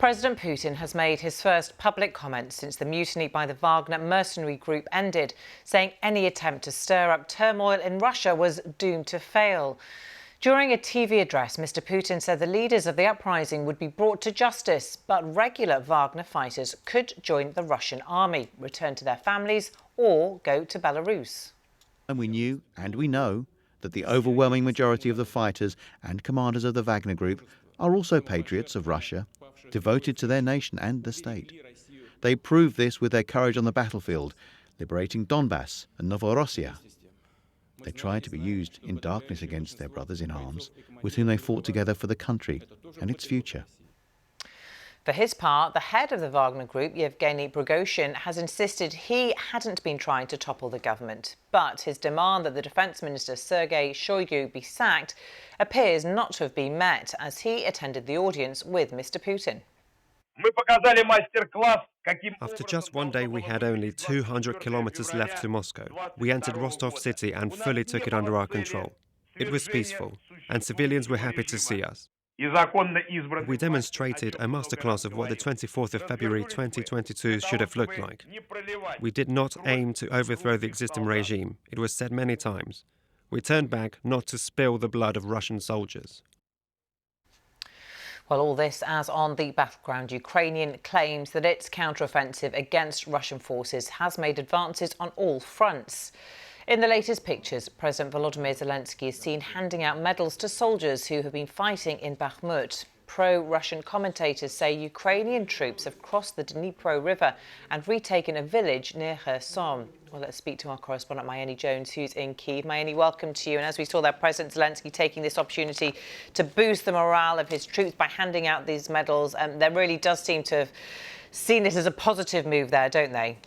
President Putin has made his first public comment since the mutiny by the Wagner mercenary group ended, saying any attempt to stir up turmoil in Russia was doomed to fail. During a TV address, Mr. Putin said the leaders of the uprising would be brought to justice, but regular Wagner fighters could join the Russian army, return to their families or go to Belarus. And we knew, and we know, that the overwhelming majority of the fighters and commanders of the Wagner group are also patriots of Russia, devoted to their nation and the state. They proved this with their courage on the battlefield, liberating Donbass and Novorossiya. They tried to be used in darkness against their brothers in arms, with whom they fought together for the country and its future. For his part, the head of the Wagner group, Yevgeny Prigozhin, has insisted he hadn't been trying to topple the government. But his demand that the Defence Minister Sergei Shoigu be sacked appears not to have been met as he attended the audience with Mr. Putin. After just one day, we had only 200 kilometers left to Moscow. We entered Rostov city and fully took it under our control. It was peaceful, and civilians were happy to see us. We demonstrated a masterclass of what the 24th of February 2022 should have looked like. We did not aim to overthrow the existing regime. It was said many times. We turned back not to spill the blood of Russian soldiers. Well, all this as on the battleground, Ukrainian claims that its counteroffensive against Russian forces has made advances on all fronts. In the latest pictures, President Volodymyr Zelensky is seen handing out medals to soldiers who have been fighting in Bakhmut. Pro-Russian commentators say Ukrainian troops have crossed the Dnipro River and retaken a village near Kherson. Well, let's speak to our correspondent, Mayeni Jones, who's in Kyiv. Mayeni, welcome to you. And as we saw there, President Zelensky taking this opportunity to boost the morale of his troops by handing out these medals. There really does seem to have seen this as a positive move there, don't they?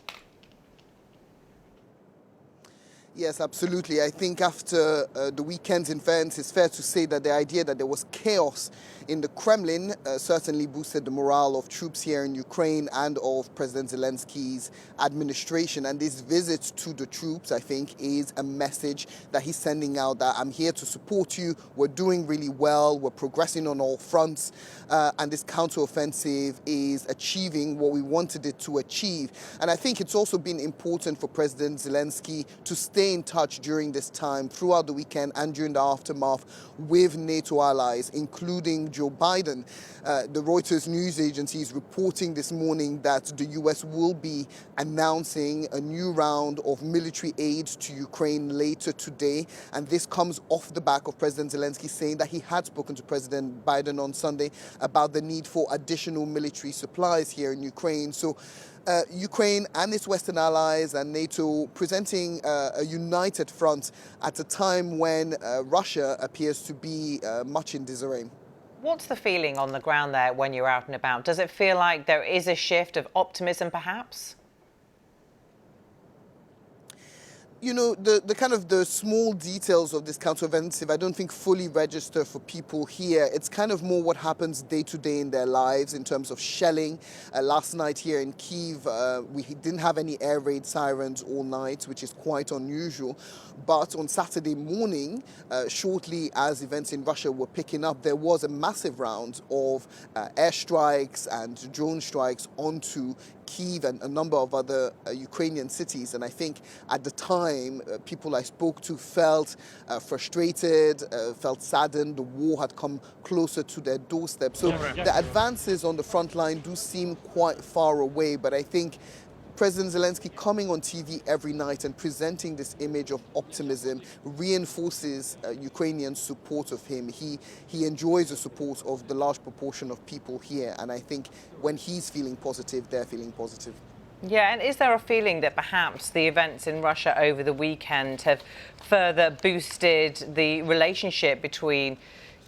Yes, absolutely. I think after the weekend's events, it's fair to say that the idea that there was chaos in the Kremlin certainly boosted the morale of troops here in Ukraine and of President Zelensky's administration. And this visit to the troops, I think, is a message that he's sending out that I'm here to support you. We're doing really well. We're progressing on all fronts. And this counteroffensive is achieving what we wanted it to achieve. And I think it's also been important for President Zelensky to stay in touch during this time, throughout the weekend and during the aftermath, with NATO allies, including Joe Biden. The Reuters news agency is reporting this morning that the US will be announcing a new round of military aid to Ukraine later today. And this comes off the back of President Zelensky saying that he had spoken to President Biden on Sunday about the need for additional military supplies here in Ukraine. So Ukraine and its Western allies and NATO presenting a united front at a time when Russia appears to be much in disarray. What's the feeling on the ground there when you're out and about? Does it feel like there is a shift of optimism, perhaps? You know, the kind of the small details of this counteroffensive, I don't think fully register for people here. It's kind of more what happens day to day in their lives in terms of shelling. Last night here in Kyiv, we didn't have any air raid sirens all night, which is quite unusual. But on Saturday morning, shortly as events in Russia were picking up, there was a massive round of airstrikes and drone strikes onto Kyiv and a number of other Ukrainian cities. And I think at the time, people I spoke to felt frustrated, felt saddened. The war had come closer to their doorstep. So the advances on the front line do seem quite far away. But I think President Zelensky coming on TV every night and presenting this image of optimism reinforces Ukrainian support of him. He enjoys the support of the large proportion of people here. And I think when he's feeling positive, they're feeling positive. Yeah, and is there a feeling that perhaps the events in Russia over the weekend have further boosted the relationship between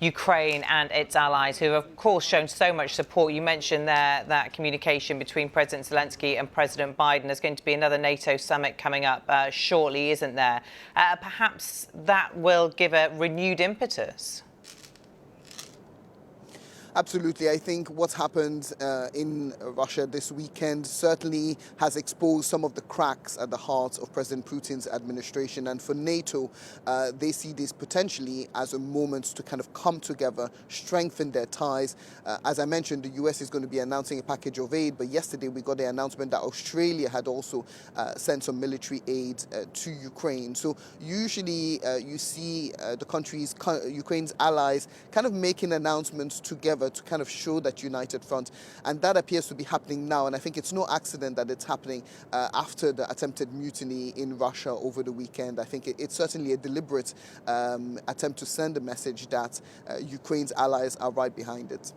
Ukraine and its allies, who have, of course, shown so much support? You mentioned there that communication between President Zelensky and President Biden. There's going to be another NATO summit coming up shortly, isn't there? Perhaps that will give a renewed impetus. Absolutely. I think what's happened in Russia this weekend certainly has exposed some of the cracks at the heart of President Putin's administration. And for NATO, they see this potentially as a moment to kind of come together, strengthen their ties. As I mentioned, the US is going to be announcing a package of aid, but yesterday we got the announcement that Australia had also sent some military aid to Ukraine. So usually you see the countries, Ukraine's allies, kind of making announcements together to kind of show that united front, and that appears to be happening now. And I think it's no accident that it's happening after the attempted mutiny in Russia over the weekend. I think it's certainly a deliberate attempt to send a message that Ukraine's allies are right behind it.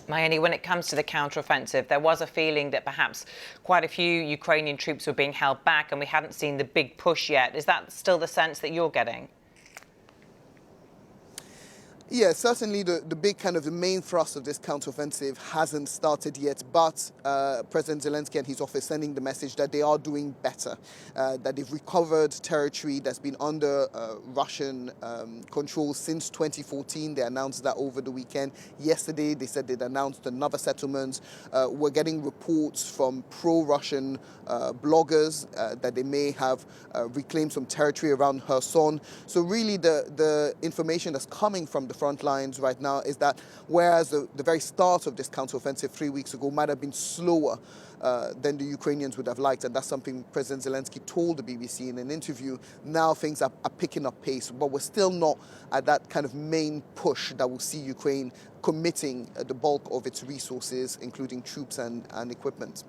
Mayeni, when it comes to the counteroffensive, there was a feeling that perhaps quite a few Ukrainian troops were being held back and we hadn't seen the big push yet. Is that still the sense that you're getting? Yeah, certainly the big kind of the main thrust of this counteroffensive hasn't started yet, but President Zelensky and his office sending the message that they are doing better, that they've recovered territory that's been under Russian control since 2014. They announced that over the weekend. Yesterday, they said they'd announced another settlement. We're getting reports from pro-Russian bloggers that they may have reclaimed some territory around Kherson. So really the information that's coming from the front lines right now is that whereas the very start of this counteroffensive 3 weeks ago might have been slower than the Ukrainians would have liked, and that's something President Zelensky told the BBC in an interview, now things are picking up pace, but we're still not at that kind of main push that will see Ukraine committing the bulk of its resources, including troops and equipment.